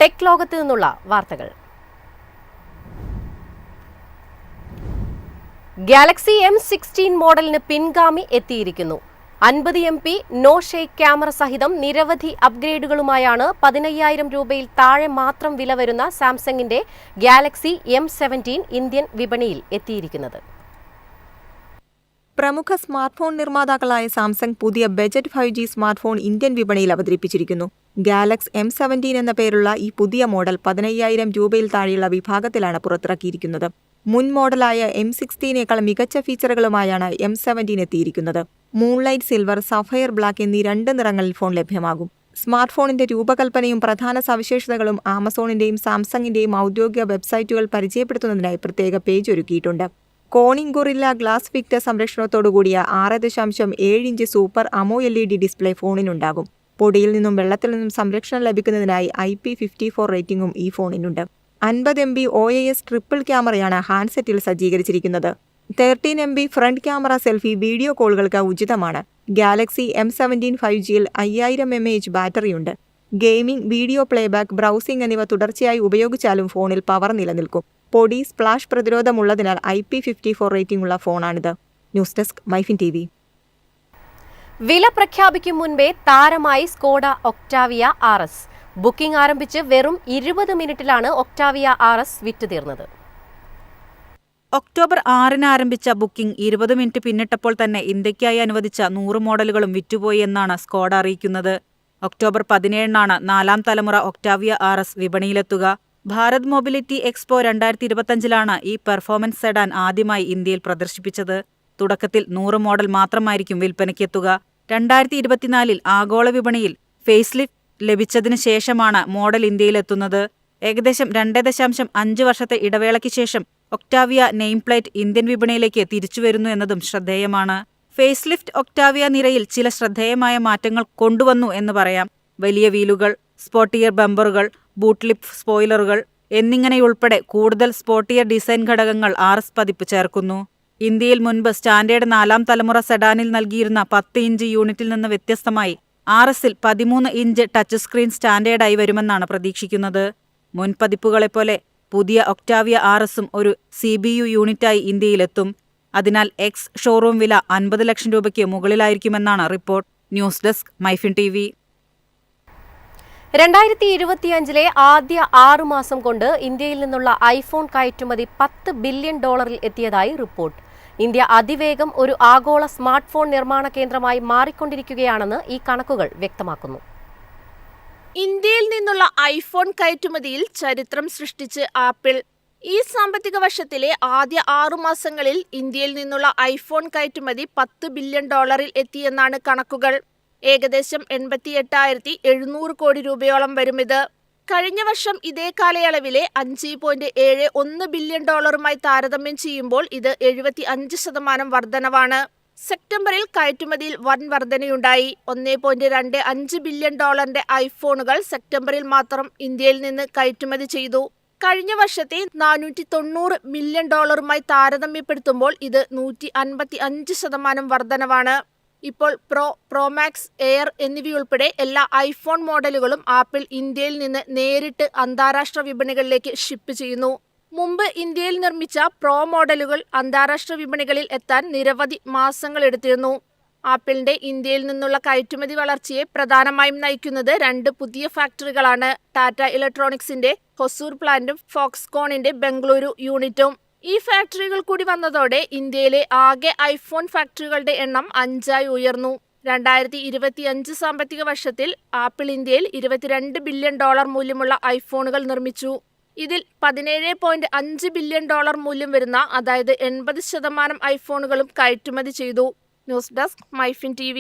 Tech ലോകത്ത് നിന്നുള്ള വാർത്തകൾ. ഗാലക്സി M16 മോഡലിന് പിൻഗാമി എത്തിയിരിക്കുന്നു. 50 MP നോ ഷേക്ക് ക്യാമറ സഹിതം നിരവധി അപ്ഗ്രേഡുകളുമായാണ് 15,000 രൂപയിൽ താഴെ മാത്രം വില വരുന്ന സാംസങ്ങിന്റെ ഗാലക്സി M17 ഇന്ത്യൻ വിപണിയിൽ എത്തിയിരിക്കുന്നത്. പ്രമുഖ സ്മാർട്ട്ഫോൺ നിർമ്മാതാക്കളായ സാംസങ് പുതിയ ബജറ്റ് 5G സ്മാർട്ട്ഫോൺ ഇന്ത്യൻ വിപണിയിൽ അവതരിപ്പിച്ചിരിക്കുന്നു. ഗാലക്സ് M17 എന്ന പേരുള്ള ഈ പുതിയ മോഡൽ 15,000 രൂപയിൽ താഴെയുള്ള വിഭാഗത്തിലാണ് പുറത്തിറക്കിയിരിക്കുന്നത്. മുൻ മോഡലായ M16നേക്കാൾ മികച്ച ഫീച്ചറുകളുമായാണ് M17 എത്തിയിരിക്കുന്നത്. മൂൺലൈറ്റ് സിൽവർ, സഫയർ ബ്ലാക്ക് എന്നീ 2 നിറങ്ങളിൽ ഫോൺ ലഭ്യമാകും. സ്മാർട്ട്ഫോണിന്റെ രൂപകൽപ്പനയും പ്രധാന സവിശേഷതകളും ആമസോണിന്റെയും സാംസങ്ങിന്റെയും ഔദ്യോഗിക വെബ്സൈറ്റുകൾ പരിചയപ്പെടുത്തുന്നതിനായി പ്രത്യേക പേജ് ഒരുക്കിയിട്ടുണ്ട്. കോണിംഗ് ഗൊറില്ല ഗ്ലാസ് ഫിക്ടർ സംരക്ഷണത്തോടുകൂടിയ 6.7 ഇഞ്ച് സൂപ്പർ AMOLED ഡിസ്പ്ലേ ഫോണിനുണ്ടാകും. പൊടിയിൽ നിന്നും വെള്ളത്തിൽ നിന്നും സംരക്ഷണം ലഭിക്കുന്നതിനായി IP54 റേറ്റിംഗും ഈ ഫോണിനുണ്ട്. 50 MP OIS ട്രിപ്പിൾ ക്യാമറയാണ് ഹാൻഡ്സെറ്റിൽ സജ്ജീകരിച്ചിരിക്കുന്നത്. 13 MP front camera selfie video കോളുകൾക്ക് ഉചിതമാണ്. ഗാലക്സി M17 5Gയിൽ 5000 mAh ബാറ്ററിയുണ്ട്. ഗെയിമിംഗ്, വീഡിയോ പ്ലേബാക്ക്, ബ്രൗസിംഗ് എന്നിവ തുടർച്ചയായി ഉപയോഗിച്ചാലും ഫോണിൽ പവർ നിലനിൽക്കും. പൊടി, സ്പ്ലാഷ് പ്രതിരോധമുള്ളതിനാൽ IP54 റേറ്റിംഗുള്ള ഫോണാണിത്. News desk MyFin TV. വില പ്രഖ്യാപിക്കും മുൻപേ താരമായി സ്കോഡ ഒക്ടാവിയ RS. ബുക്കിംഗ് ആരംഭിച്ച് വെറും 20 മിനിറ്റിലാണ് ഒക്ടാവിയ RS വിറ്റുതീർന്നത്. ഒക്ടോബർ 6-ന് ആരംഭിച്ച ബുക്കിംഗ് 20 മിനിറ്റ് പിന്നിട്ടപ്പോൾ തന്നെ ഇന്ത്യയ്ക്കായി അനുവദിച്ച 100 മോഡലുകളും വിറ്റുപോയി എന്നാണ് സ്കോഡ അറിയിക്കുന്നത്. ഒക്ടോബർ 17-നാണ് 4ാം തലമുറ ഒക്ടാവിയ RS വിപണിയിലെത്തുക. ഭാരത് മൊബിലിറ്റി എക്സ്പോ 2025-ലാണ് ഈ പെർഫോമൻസ് സെഡാൻ ആദ്യമായി ഇന്ത്യയിൽ പ്രദർശിപ്പിച്ചത്. തുടക്കത്തിൽ 100 മോഡൽ മാത്രമായിരിക്കും വിൽപ്പനയ്ക്കെത്തുക. 2024-ൽ ആഗോള വിപണിയിൽ ഫേസ് ലിഫ്റ്റ് ലഭിച്ചതിന് ശേഷമാണ് മോഡൽ ഇന്ത്യയിലെത്തുന്നത്. ഏകദേശം 2.5 വർഷത്തെ ഇടവേളയ്ക്ക് ശേഷം ഒക്ടാവിയ നെയിം പ്ലേറ്റ് ഇന്ത്യൻ വിപണിയിലേക്ക് തിരിച്ചുവരുന്നു എന്നതും ശ്രദ്ധേയമാണ്. ഫേസ് ലിഫ്റ്റ് ഒക്ടാവിയ നിരയിൽ ചില ശ്രദ്ധേയമായ മാറ്റങ്ങൾ കൊണ്ടുവന്നു എന്ന് പറയാം. വലിയ വീലുകൾ, സ്പോർട്ടിയർ ബമ്പറുകൾ, ബൂട്ട്ലിപ്പ് സ്പോയിലറുകൾ എന്നിങ്ങനെയുൾപ്പെടെ കൂടുതൽ സ്പോർട്ടിയർ ഡിസൈൻ ഘടകങ്ങൾ RS പതിപ്പ് ചേർക്കുന്നു. ഇന്ത്യയിൽ മുൻപ് സ്റ്റാൻഡേർഡ് 4ാം തലമുറ സെഡാനിൽ നൽകിയിരുന്ന 10 ഇഞ്ച് യൂണിറ്റിൽ നിന്ന് വ്യത്യസ്തമായി RSൽ 13 ഇഞ്ച് ടച്ച് സ്ക്രീൻ സ്റ്റാൻഡേർഡായി വരുമെന്നാണ് പ്രതീക്ഷിക്കുന്നത്. മുൻ പതിപ്പുകളെപ്പോലെ പുതിയ ഒക്ടാവിയ RSഉം ഒരു CPU യൂണിറ്റായി ഇന്ത്യയിലെത്തും. അതിനാൽ എക്സ് ഷോറൂം വില 50 ലക്ഷം രൂപയ്ക്ക് മുകളിലായിരിക്കുമെന്നാണ് report. News desk MyFin TV. 2025-ലെ ആദ്യ 6 മാസം കൊണ്ട് ഇന്ത്യയിൽ നിന്നുള്ള ഐഫോൺ കയറ്റുമതി $10 ബില്യൺ എത്തിയതായി റിപ്പോർട്ട്. ഇന്ത്യ അതിവേഗം ഒരു ആഗോള സ്മാർട്ട് ഫോൺ നിർമ്മാണ കേന്ദ്രമായി മാറിക്കൊണ്ടിരിക്കുകയാണെന്ന് ഈ കണക്കുകൾ വ്യക്തമാക്കുന്നു. ഇന്ത്യയിൽ നിന്നുള്ള ഐഫോൺ കയറ്റുമതിയിൽ ചരിത്രം സൃഷ്ടിച്ച് ആപ്പിൾ. ഈ സാമ്പത്തിക വർഷത്തിലെ ആദ്യ 6 മാസങ്ങളിൽ ഇന്ത്യയിൽ നിന്നുള്ള ഐഫോൺ കയറ്റുമതി $10 ബില്യൺ എത്തിയെന്നാണ് കണക്കുകൾ. ഏകദേശം 88,700 കോടി രൂപയോളം വരുമിത്. കഴിഞ്ഞ വർഷം ഇതേ കാലയളവിലെ $5.71 ബില്യൺ താരതമ്യം ചെയ്യുമ്പോൾ ഇത് 75% വർധനവാണ്. സെപ്റ്റംബറിൽ കയറ്റുമതിയിൽ വൻ വർധനയുണ്ടായി. $1.25 ബില്യൺ ഐഫോണുകൾ സെപ്റ്റംബറിൽ മാത്രം ഇന്ത്യയിൽ നിന്ന് കയറ്റുമതി ചെയ്തു. കഴിഞ്ഞ വർഷത്തെ $490 മില്യൺ താരതമ്യപ്പെടുത്തുമ്പോൾ ഇത് 155% വർധനവാണ്. ഇപ്പോൾ പ്രോ മാക്സ്, എയർ എന്നിവയുൾപ്പെടെ എല്ലാ ഐഫോൺ മോഡലുകളും ആപ്പിൾ ഇന്ത്യയിൽ നിന്ന് നേരിട്ട് അന്താരാഷ്ട്ര വിപണികളിലേക്ക് ഷിപ്പ് ചെയ്യുന്നു. മുമ്പ് ഇന്ത്യയിൽ നിർമ്മിച്ച പ്രോ മോഡലുകൾ അന്താരാഷ്ട്ര വിപണികളിൽ എത്താൻ നിരവധി മാസങ്ങൾ എടുത്തിരുന്നു. ആപ്പിളിന്റെ ഇന്ത്യയിൽ നിന്നുള്ള കയറ്റുമതി വളർച്ചയെ പ്രധാനമായും നയിക്കുന്നത് 2 പുതിയ ഫാക്ടറികളാണ്. ടാറ്റ ഇലക്ട്രോണിക്സിന്റെ ഹൊസൂർ പ്ലാന്റും ഫോക്സ്കോണിന്റെ ബംഗളൂരു യൂണിറ്റും. ഈ ഫാക്ടറികൾ കൂടി വന്നതോടെ ഇന്ത്യയിലെ ആകെ ഐഫോൺ ഫാക്ടറികളുടെ എണ്ണം 5ആയി ഉയർന്നു. 2025 സാമ്പത്തിക വർഷത്തിൽ ആപ്പിൾ ഇന്ത്യയിൽ $22 ബില്യൺ മൂല്യമുള്ള ഐഫോണുകൾ നിർമ്മിച്ചു. ഇതിൽ $17.5 ബില്യൺ മൂല്യം വരുന്ന, അതായത് 80% ഐഫോണുകളും കയറ്റുമതി ചെയ്തു. News desk MyFin TV.